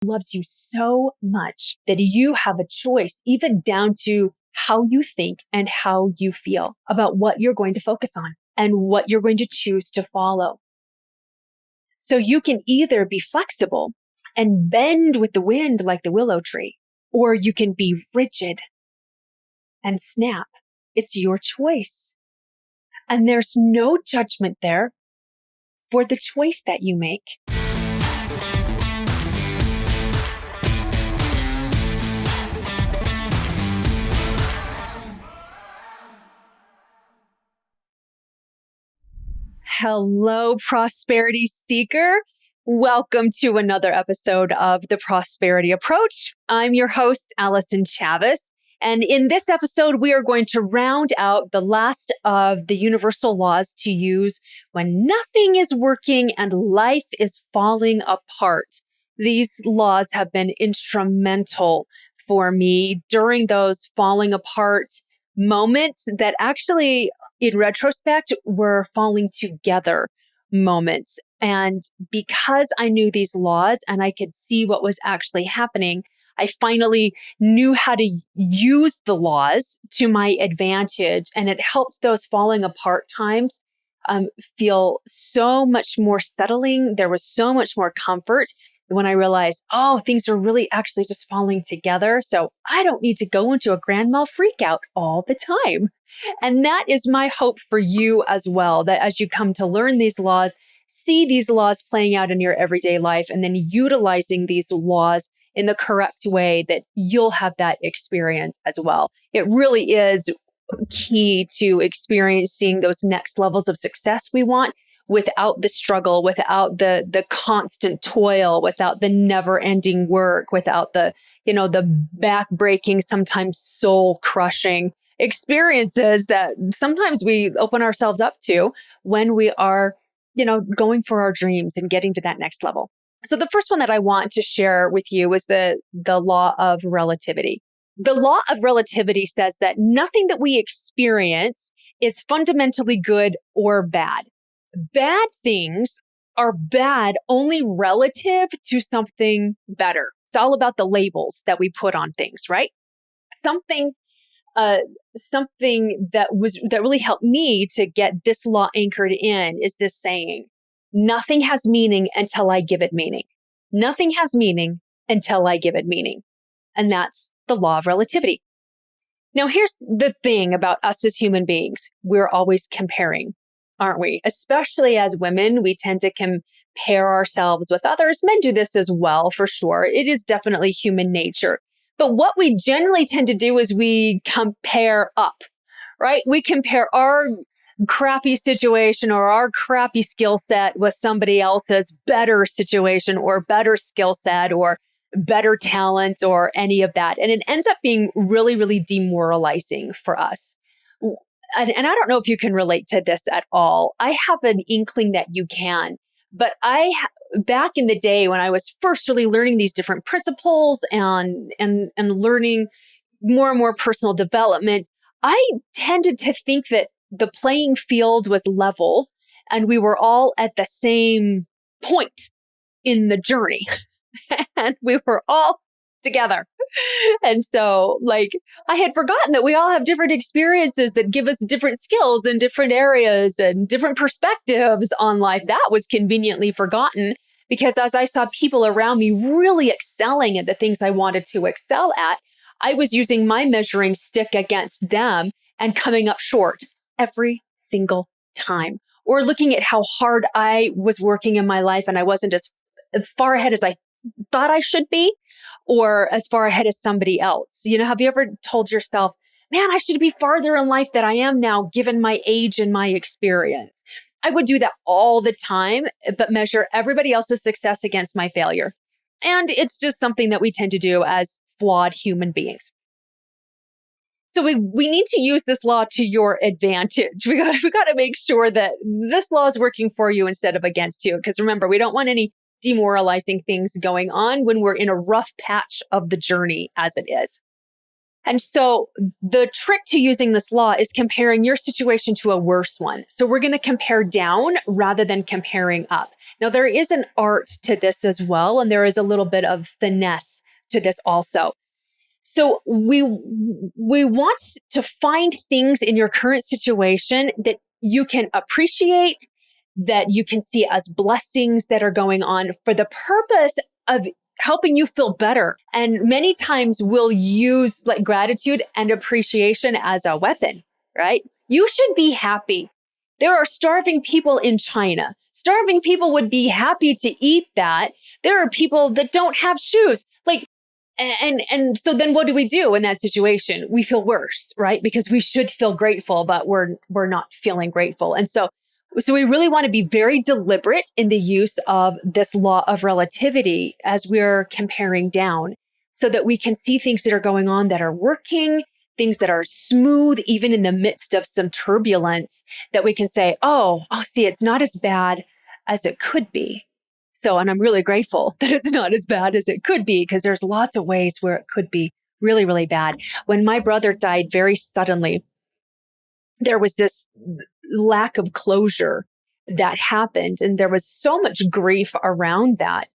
loves you so much that you have a choice, even down to how you think and how you feel about what you're going to focus on and what you're going to choose to follow. So you can either be flexible and bend with the wind like the willow tree, or you can be rigid and snap. It's your choice. And there's no judgment there for the choice that you make. Hello, prosperity seeker. Welcome to another episode of The Prosperity Approach. I'm your host, Allyson Chavez. And in this episode, we are going to round out the last of the universal laws to use when nothing is working and life is falling apart. These laws have been instrumental for me during those falling apart moments that actually, in retrospect, were falling together moments. And because I knew these laws and I could see what was actually happening, I finally knew how to use the laws to my advantage. And it helped those falling apart times feel so much more settling. There was so much more comfort when I realized, oh, things are really actually just falling together. So I don't need to go into a grand mal freak out all the time. And that is my hope for you as well, that as you come to learn these laws, see these laws playing out in your everyday life, and then utilizing these laws in the correct way, that you'll have that experience as well. It really is key to experiencing those next levels of success we want without the struggle, without the constant toil, without the never-ending work, without the back-breaking, sometimes soul-crushing experiences that sometimes we open ourselves up to when we are, going for our dreams and getting to that next level. So the first one that I want to share with you is the law of relativity. The law of relativity says that nothing that we experience is fundamentally good or bad. Bad things are bad only relative to something better. It's all about the labels that we put on things, right? Something that really helped me to get this law anchored in is this saying: nothing has meaning until I give it meaning. Nothing has meaning until I give it meaning. And that's the law of relativity. Now, here's the thing about us as human beings. We're always comparing, aren't we? Especially as women, we tend to compare ourselves with others. Men do this as well, for sure. It is definitely human nature. But what we generally tend to do is we compare up, right? We compare our crappy situation or our crappy skill set with somebody else's better situation or better skill set or better talent or any of that. And it ends up being really, really demoralizing for us. And I don't know if you can relate to this at all. I have an inkling that you can. But back in the day when I was first really learning these different principles and learning more and more personal development, I tended to think that the playing field was level and we were all at the same point in the journey and we were all together. And so I had forgotten that we all have different experiences that give us different skills in different areas and different perspectives on life. That was conveniently forgotten because as I saw people around me really excelling at the things I wanted to excel at, I was using my measuring stick against them and coming up short every single time. Or looking at how hard I was working in my life and I wasn't as far ahead as I thought I should be, or as far ahead as somebody else. Have you ever told yourself, man, I should be farther in life than I am now, given my age and my experience? I would do that all the time, but measure everybody else's success against my failure. And it's just something that we tend to do as flawed human beings. So we need to use this law to your advantage. We got to make sure that this law is working for you instead of against you. Because remember, we don't want any demoralizing things going on when we're in a rough patch of the journey as it is. And so the trick to using this law is comparing your situation to a worse one. So we're going to compare down rather than comparing up. Now, there is an art to this as well, and there is a little bit of finesse to this also. So we want to find things in your current situation that you can appreciate, that you can see as blessings that are going on for the purpose of helping you feel better. And many times we'll use like gratitude and appreciation as a weapon, right? You should be happy. There are starving people in China. Starving people would be happy to eat that. There are people that don't have shoes. And so then what do we do in that situation? We feel worse, right? Because we should feel grateful, but we're not feeling grateful. And so we really want to be very deliberate in the use of this law of relativity as we're comparing down so that we can see things that are going on that are working, things that are smooth, even in the midst of some turbulence, that we can say, see, it's not as bad as it could be. So, and I'm really grateful that it's not as bad as it could be, because there's lots of ways where it could be really, really bad. When my brother died very suddenly, there was this lack of closure that happened, and there was so much grief around that.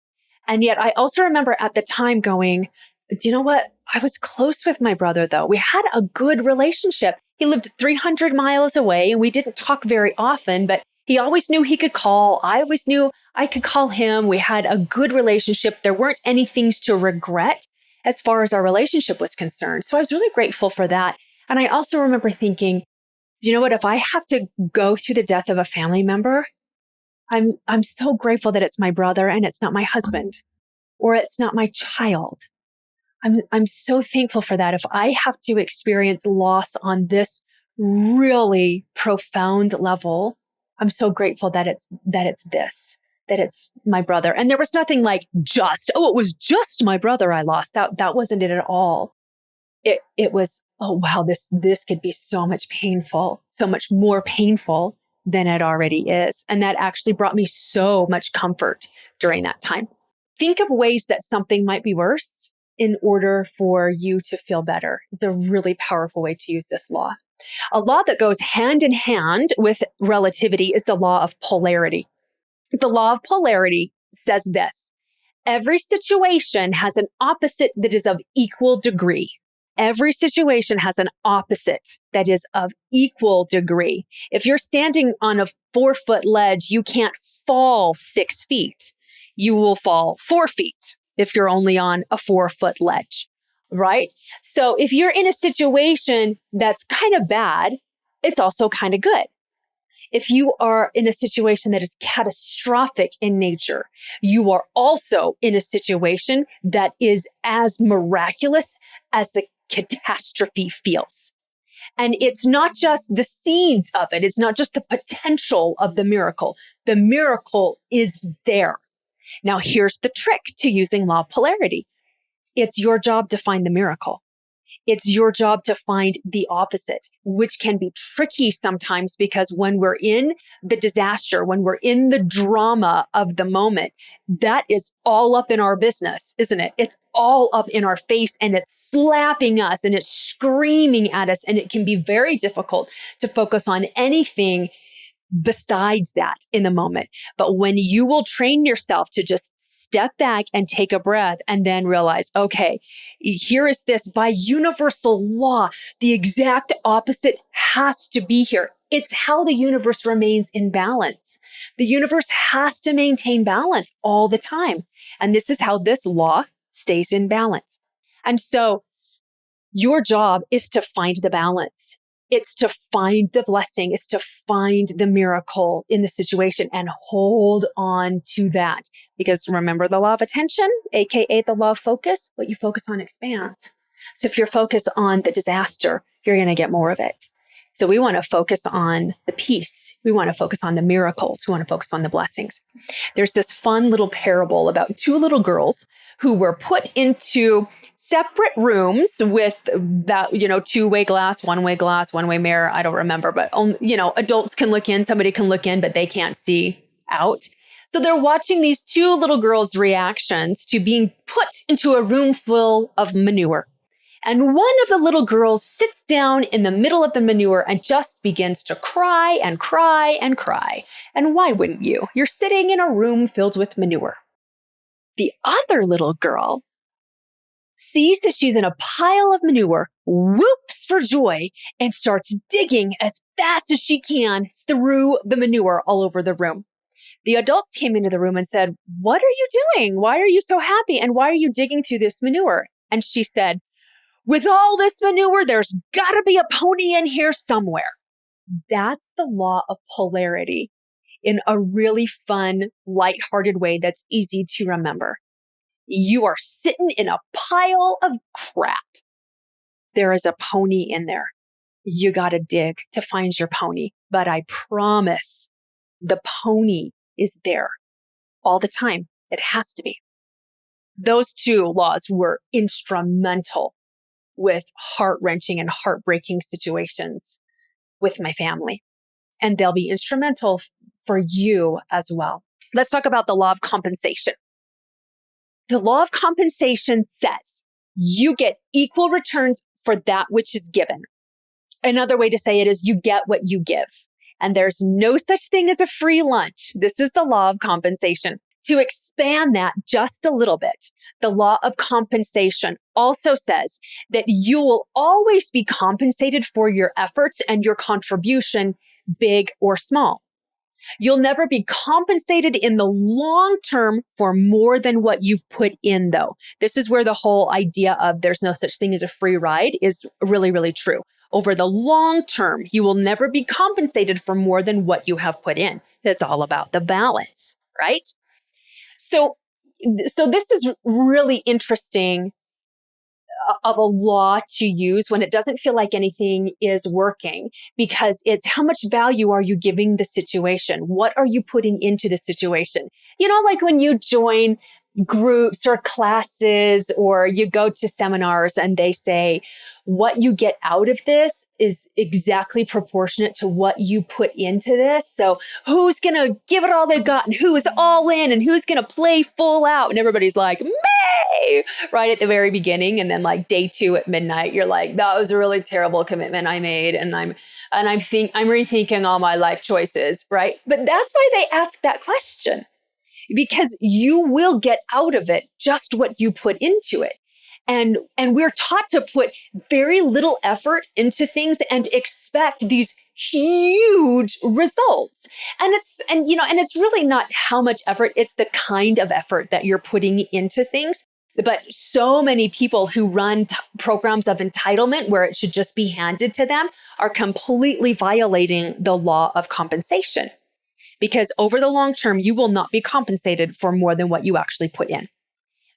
And yet I also remember at the time going, do you know what? I was close with my brother, though. We had a good relationship. He lived 300 miles away, and we didn't talk very often, but he always knew he could call. I always knew I could call him. We had a good relationship. There weren't any things to regret as far as our relationship was concerned. So I was really grateful for that. And I also remember thinking, do you know what? If I have to go through the death of a family member, I'm so grateful that it's my brother and it's not my husband or it's not my child. I'm so thankful for that. If I have to experience loss on this really profound level, I'm so grateful that it's my brother. And there was nothing like it was just my brother I lost. That wasn't it at all. It was, oh wow, this could be so much more painful than it already is. And that actually brought me so much comfort during that time. Think of ways that something might be worse in order for you to feel better. It's a really powerful way to use this law. A law that goes hand in hand with relativity is the law of polarity. The law of polarity says this: every situation has an opposite that is of equal degree. Every situation has an opposite that is of equal degree. If you're standing on a 4-foot ledge, you can't fall 6 feet. You will fall 4 feet if you're only on a 4-foot ledge, right? So if you're in a situation that's kind of bad, it's also kind of good. If you are in a situation that is catastrophic in nature, you are also in a situation that is as miraculous as the catastrophe feels. And it's not just the seeds of it. It's not just the potential of the miracle. The miracle is there. Now, here's the trick to using law of polarity. It's your job to find the miracle. It's your job to find the opposite, which can be tricky sometimes because when we're in the disaster, when we're in the drama of the moment, that is all up in our business, isn't it? It's all up in our face and it's slapping us and it's screaming at us. And it can be very difficult to focus on anything besides that in the moment. But when you will train yourself to just step back and take a breath and then realize, okay, here is this by universal law, the exact opposite has to be here. It's how the universe remains in balance. The universe has to maintain balance all the time. And this is how this law stays in balance. And so your job is to find the balance. It's to find the blessing. It's to find the miracle in the situation and hold on to that. Because remember the law of attention, AKA the law of focus, what you focus on expands. So if you're focused on the disaster, you're going to get more of it. So we want to focus on the peace. We want to focus on the miracles. We want to focus on the blessings. There's this fun little parable about 2 little girls who were put into separate rooms with that, 2-way glass, one-way mirror. I don't remember, but adults can look in, somebody can look in, but they can't see out. So they're watching these 2 little girls' reactions to being put into a room full of manure. And one of the little girls sits down in the middle of the manure and just begins to cry and cry and cry. And why wouldn't you? You're sitting in a room filled with manure. The other little girl sees that she's in a pile of manure, whoops for joy, and starts digging as fast as she can through the manure all over the room. The adults came into the room and said, "What are you doing? Why are you so happy? And why are you digging through this manure?" And she said, "With all this manure, there's got to be a pony in here somewhere." That's the law of polarity in a really fun, lighthearted way that's easy to remember. You are sitting in a pile of crap. There is a pony in there. You got to dig to find your pony. But I promise the pony is there all the time. It has to be. Those two laws were instrumental with heart-wrenching and heartbreaking situations with my family. And they'll be instrumental for you as well. Let's talk about the law of compensation. The law of compensation says you get equal returns for that which is given. Another way to say it is you get what you give. And there's no such thing as a free lunch. This is the law of compensation. To expand that just a little bit, the law of compensation also says that you will always be compensated for your efforts and your contribution, big or small. You'll never be compensated in the long term for more than what you've put in, though. This is where the whole idea of there's no such thing as a free ride is really, really true. Over the long term, you will never be compensated for more than what you have put in. It's all about the balance, right? So this is really interesting of a law to use when it doesn't feel like anything is working, because it's how much value are you giving the situation? What are you putting into the situation? You know, like when you join groups or classes or you go to seminars and they say, what you get out of this is exactly proportionate to what you put into this. So who's going to give it all they've got and who is all in and who's going to play full out? And everybody's like, me, right at the very beginning. And then like day 2 at midnight, you're like, that was a really terrible commitment I made. And I'm rethinking all my life choices, right? But that's why they ask that question, because you will get out of it just what you put into it. And we're taught to put very little effort into things and expect these huge results. And it's really not how much effort, it's the kind of effort that you're putting into things. But so many people who run programs of entitlement where it should just be handed to them are completely violating the law of compensation. Because over the long term, you will not be compensated for more than what you actually put in.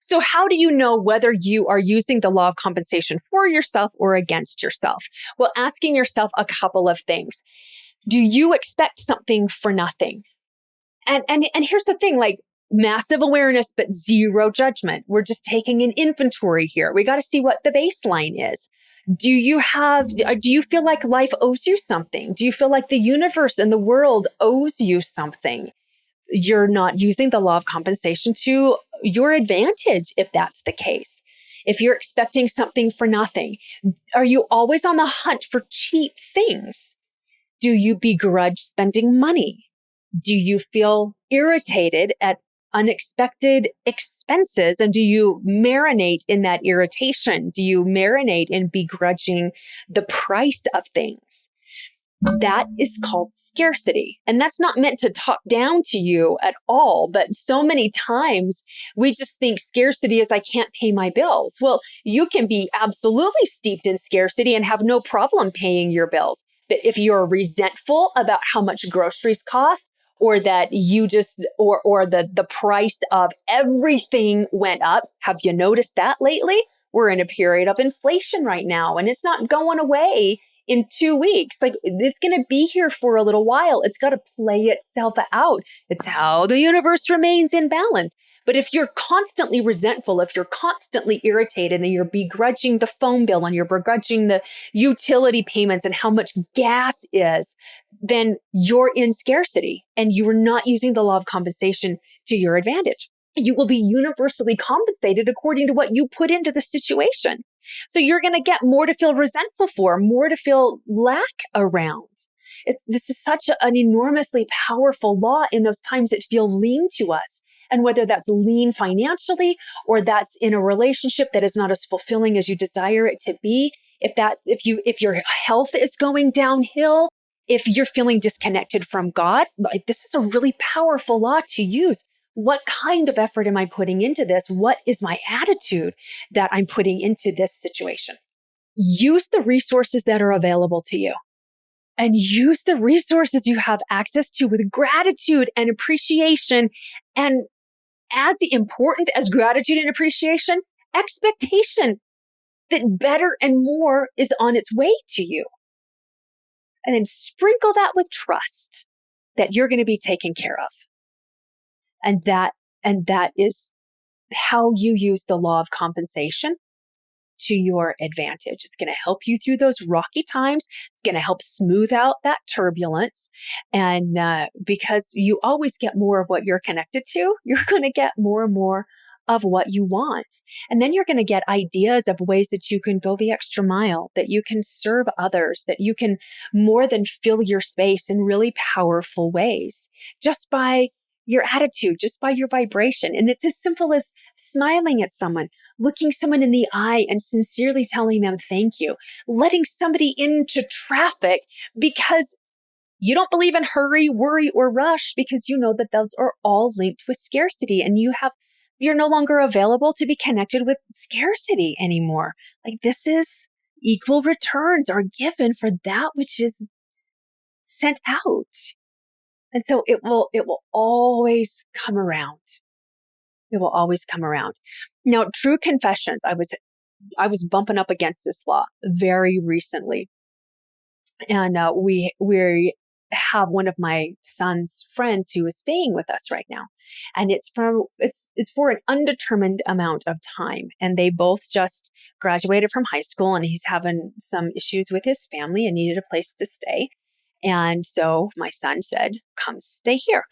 So how do you know whether you are using the law of compensation for yourself or against yourself? Well, asking yourself a couple of things. Do you expect something for nothing? And here's the thing, like massive awareness, but zero judgment. We're just taking an inventory here. We got to see what the baseline is. Do you feel like life owes you something? Do you feel like the universe and the world owes you something? You're not using the law of compensation to your advantage if that's the case. If you're expecting something for nothing, are you always on the hunt for cheap things? Do you begrudge spending money? Do you feel irritated at unexpected expenses? And do you marinate in that irritation? Do you marinate in begrudging the price of things? That is called scarcity. And that's not meant to talk down to you at all. But so many times we just think scarcity is I can't pay my bills. Well, you can be absolutely steeped in scarcity and have no problem paying your bills. But if you're resentful about how much groceries cost, or that you just, or the price of everything went up. Have you noticed that lately? We're in a period of inflation right now, and it's not going away in 2 weeks. Like, it's going to be here for a little while. It's got to play itself out. It's how the universe remains in balance. But if you're constantly resentful, if you're constantly irritated and you're begrudging the phone bill and you're begrudging the utility payments and how much gas is, then you're in scarcity and you are not using the law of compensation to your advantage. You will be universally compensated according to what you put into the situation. So you're going to get more to feel resentful for, more to feel lack around. This is such an enormously powerful law in those times that feel lean to us. And whether that's lean financially or that's in a relationship that is not as fulfilling as you desire it to be, if your health is going downhill, if you're feeling disconnected from God, like, this is a really powerful law to use. What kind of effort am I putting into this? What is my attitude that I'm putting into this situation? Use the resources that are available to you, and use the resources you have access to with gratitude and appreciation. And as important as gratitude and appreciation, expectation that better and more is on its way to you. And then sprinkle that with trust that you're going to be taken care of. And that is how you use the law of compensation to your advantage. It's going to help you through those rocky times. It's going to help smooth out that turbulence. And because you always get more of what you're connected to, you're going to get more and more of what you want. And then you're going to get ideas of ways that you can go the extra mile, that you can serve others, that you can more than fill your space in really powerful ways just by your attitude, just by your vibration. And it's as simple as smiling at someone, looking someone in the eye and sincerely telling them thank you, letting somebody into traffic because you don't believe in hurry, worry, or rush, because you know that those are all linked with scarcity, and you're no longer available to be connected with scarcity anymore. Like, this is equal returns are given for that which is sent out. And so it will always come around. It will always come around. Now, true confessions, I was bumping up against this law very recently. And we have one of my son's friends who is staying with us right now. And it's for an undetermined amount of time. And they both just graduated from high school, and he's having some issues with his family and needed a place to stay. And so my son said, come stay here.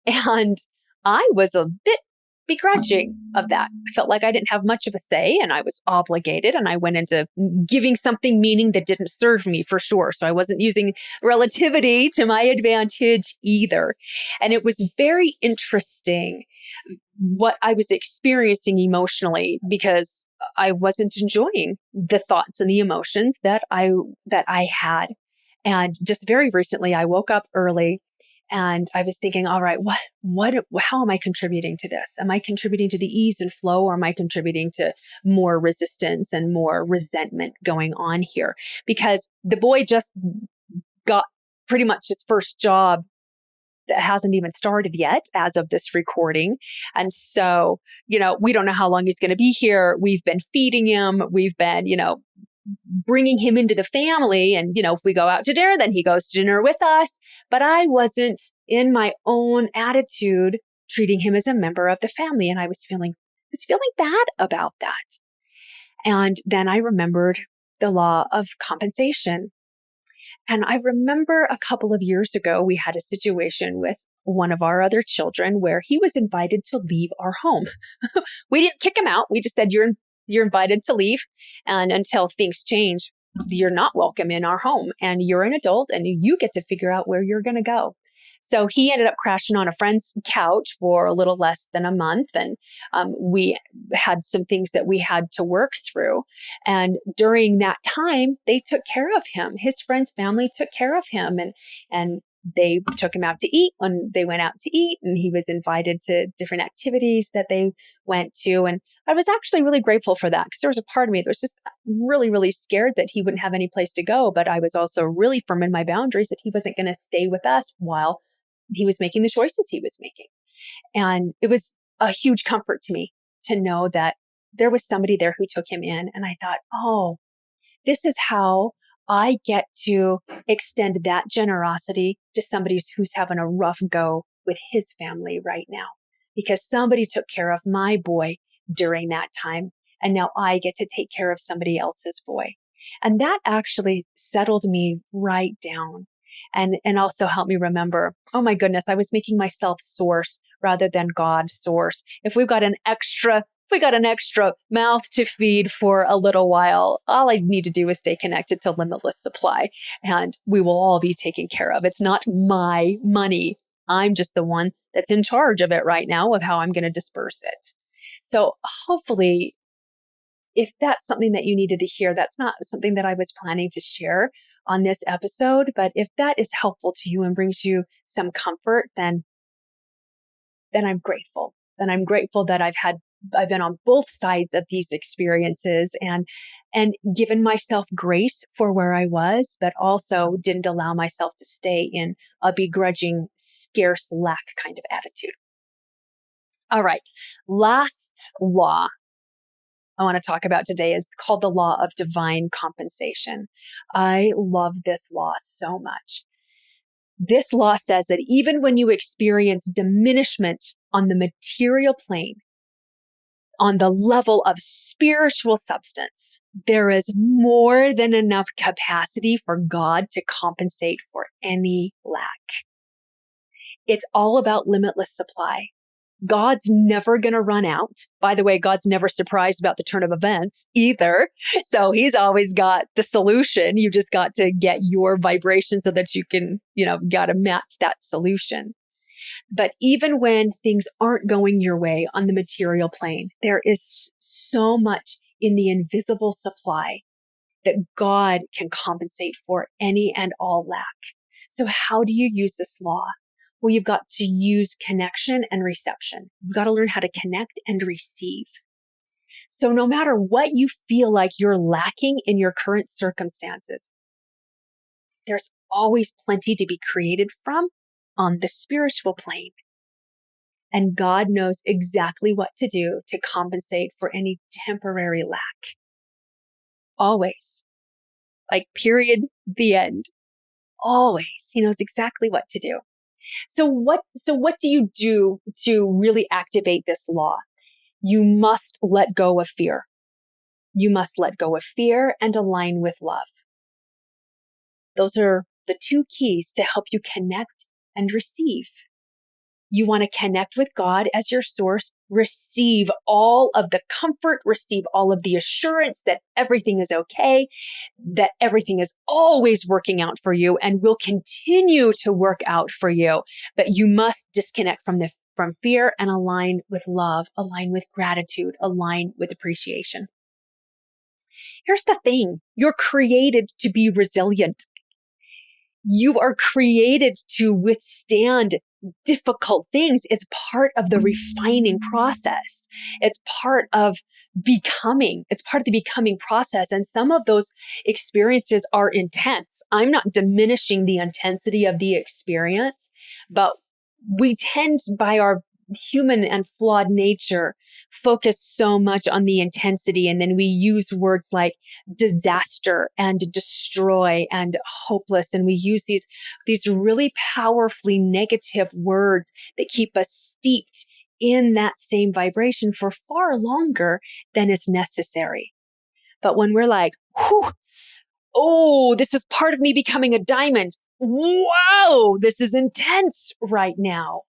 And I was a bit begrudging of that. I felt like I didn't have much of a say, and I was obligated, and I went into giving something meaning that didn't serve me for sure. So I wasn't using relativity to my advantage either. And it was very interesting what I was experiencing emotionally, because I wasn't enjoying the thoughts and the emotions that I had. And just very recently, I woke up early and I was thinking, all right, how am I contributing to this? Am I contributing to the ease and flow, or am I contributing to more resistance and more resentment going on here? Because the boy just got pretty much his first job that hasn't even started yet as of this recording. And so, we don't know how long he's going to be here. We've been feeding him. We've been, bringing him into the family. And, if we go out to dinner, then he goes to dinner with us. But I wasn't in my own attitude treating him as a member of the family. And I was feeling bad about that. And then I remembered the law of compensation. And I remember a couple of years ago, we had a situation with one of our other children where he was invited to leave our home. We didn't kick him out. We just said, you're invited to leave. And until things change, you're not welcome in our home. And you're an adult and you get to figure out where you're going to go. So he ended up crashing on a friend's couch for a little less than a month. And we had some things that we had to work through. And during that time, they took care of him. His friend's family took care of him. And they took him out to eat when they went out to eat, and he was invited to different activities that they went to. And I was actually really grateful for that, because there was a part of me that was just really, really scared that he wouldn't have any place to go. But I was also really firm in my boundaries that he wasn't going to stay with us while he was making the choices he was making. And it was a huge comfort to me to know that there was somebody there who took him in. And I thought, oh, this is how I get to extend that generosity to somebody who's having a rough go with his family right now, because somebody took care of my boy during that time. And now I get to take care of somebody else's boy. And that actually settled me right down. And also helped me remember, oh my goodness, I was making myself source rather than God source. If we've got an extra we got an extra mouth to feed for a little while, all I need to do is stay connected to limitless supply and we will all be taken care of. It's not my money. I'm just the one that's in charge of it right now, of how I'm going to disperse it. So hopefully, if that's something that you needed to hear, that's not something that I was planning to share on this episode, but if that is helpful to you and brings you some comfort, then I'm grateful. Then I'm grateful that I've been on both sides of these experiences and given myself grace for where I was, but also didn't allow myself to stay in a begrudging, scarce lack kind of attitude. All right. Last law I want to talk about today is called the law of divine compensation. I love this law so much. This law says that even when you experience diminishment on the material plane, on the level of spiritual substance, there is more than enough capacity for God to compensate for any lack. It's all about limitless supply. God's never going to run out. By the way, God's never surprised about the turn of events either. So he's always got the solution. You just got to get your vibration so that you can, got to match that solution. But even when things aren't going your way on the material plane, there is so much in the invisible supply that God can compensate for any and all lack. So how do you use this law? Well, you've got to use connection and reception. You've got to learn how to connect and receive. So no matter what you feel like you're lacking in your current circumstances, there's always plenty to be created from on the spiritual plane. And God knows exactly what to do to compensate for any temporary lack. Always. Like, period, the end. Always. He knows exactly what to do. So what do you do to really activate this law? You must let go of fear. You must let go of fear and align with love. Those are the two keys to help you connect and receive. You want to connect with God as your source, receive all of the comfort, receive all of the assurance that everything is okay, that everything is always working out for you and will continue to work out for you. But you must disconnect from fear and align with love, align with gratitude, align with appreciation. Here's the thing. You're created to be resilient. You are created to withstand difficult things. It's part of the refining process. It's part of becoming. It's part of the becoming process. And some of those experiences are intense. I'm not diminishing the intensity of the experience, but we tend, by our human and flawed nature, focus so much on the intensity. And then we use words like disaster and destroy and hopeless. And we use these really powerfully negative words that keep us steeped in that same vibration for far longer than is necessary. But when we're like, whew, oh, this is part of me becoming a diamond. Wow, this is intense right now.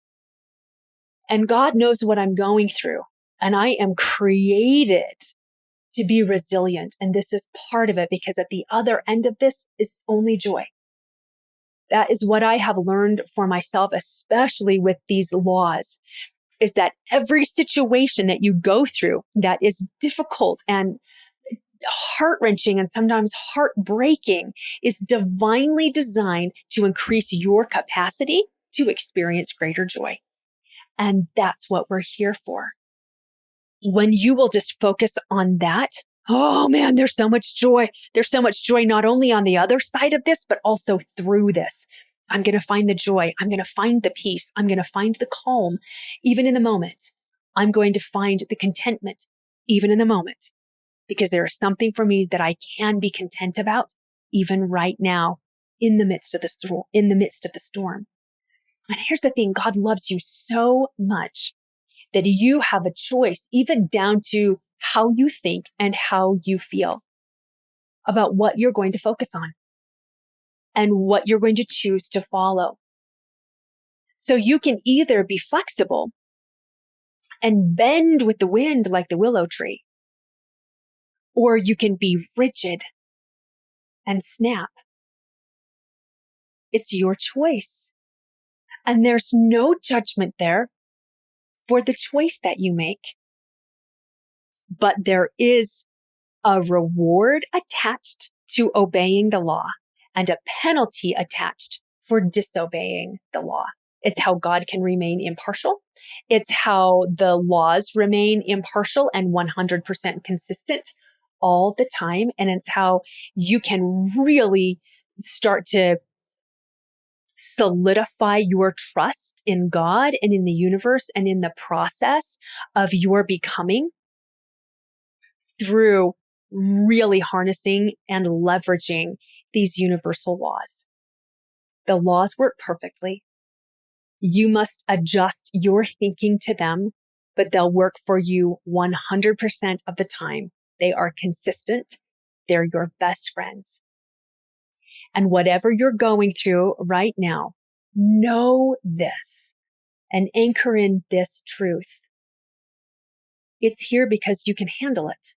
And God knows what I'm going through. And I am created to be resilient. And this is part of it, because at the other end of this is only joy. That is what I have learned for myself, especially with these laws, is that every situation that you go through that is difficult and heart-wrenching and sometimes heartbreaking is divinely designed to increase your capacity to experience greater joy. And that's what we're here for. When you will just focus on that, oh man, there's so much joy. There's so much joy not only on the other side of this, but also through this. I'm going to find the joy. I'm going to find the peace. I'm going to find the calm, even in the moment. I'm going to find the contentment, even in the moment, because there is something for me that I can be content about, even right now, in the midst of the storm. And here's the thing, God loves you so much that you have a choice, even down to how you think and how you feel about what you're going to focus on and what you're going to choose to follow. So you can either be flexible and bend with the wind like the willow tree. Or you can be rigid and snap. It's your choice. And there's no judgment there for the choice that you make. But there is a reward attached to obeying the law and a penalty attached for disobeying the law. It's how God can remain impartial. It's how the laws remain impartial and 100% consistent all the time. And it's how you can really start to solidify your trust in God and in the universe and in the process of your becoming through really harnessing and leveraging these universal laws. The laws work perfectly. You must adjust your thinking to them, but they'll work for you 100% of the time. They are consistent. They're your best friends. And whatever you're going through right now, know this and anchor in this truth. It's here because you can handle it.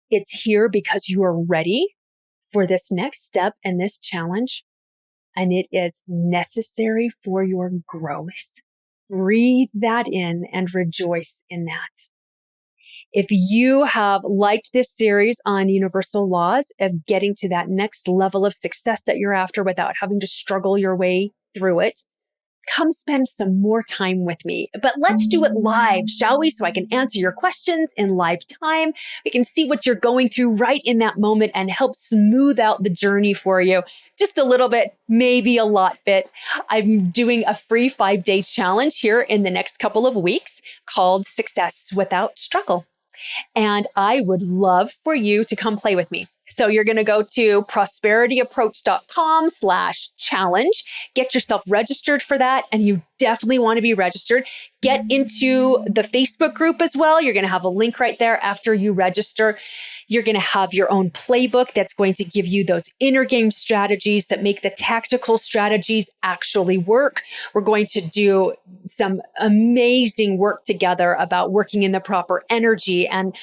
It's here because you are ready for this next step and this challenge, and it is necessary for your growth. Breathe that in and rejoice in that. If you have liked this series on universal laws of getting to that next level of success that you're after without having to struggle your way through it, come spend some more time with me. But let's do it live, shall we? So I can answer your questions in live time. We can see what you're going through right in that moment and help smooth out the journey for you. Just a little bit, maybe a lot bit. I'm doing a free 5-day challenge here in the next couple of weeks called Success Without Struggle. And I would love for you to come play with me. So you're going to go to prosperityapproach.com/challenge, get yourself registered for that. And you definitely want to be registered. Get into the Facebook group as well. You're going to have a link right there after you register. You're going to have your own playbook that's going to give you those inner game strategies that make the tactical strategies actually work. We're going to do some amazing work together about working in the proper energy and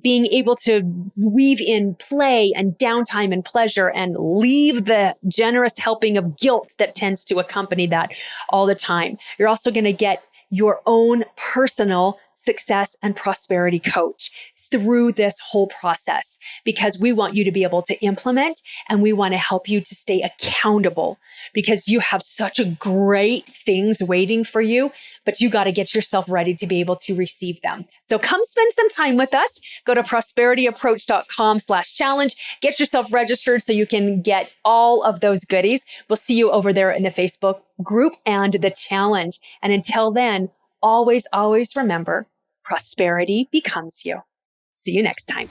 being able to weave in play and downtime and pleasure and leave the generous helping of guilt that tends to accompany that all the time. You're also going to get your own personal success and prosperity coach through this whole process, because we want you to be able to implement and we want to help you to stay accountable, because you have such a great things waiting for you, but you got to get yourself ready to be able to receive them. So come spend some time with us. Go to prosperityapproach.com/challenge. Get yourself registered so you can get all of those goodies. We'll see you over there in the Facebook group and the challenge. And until then, always, always remember, prosperity becomes you. See you next time.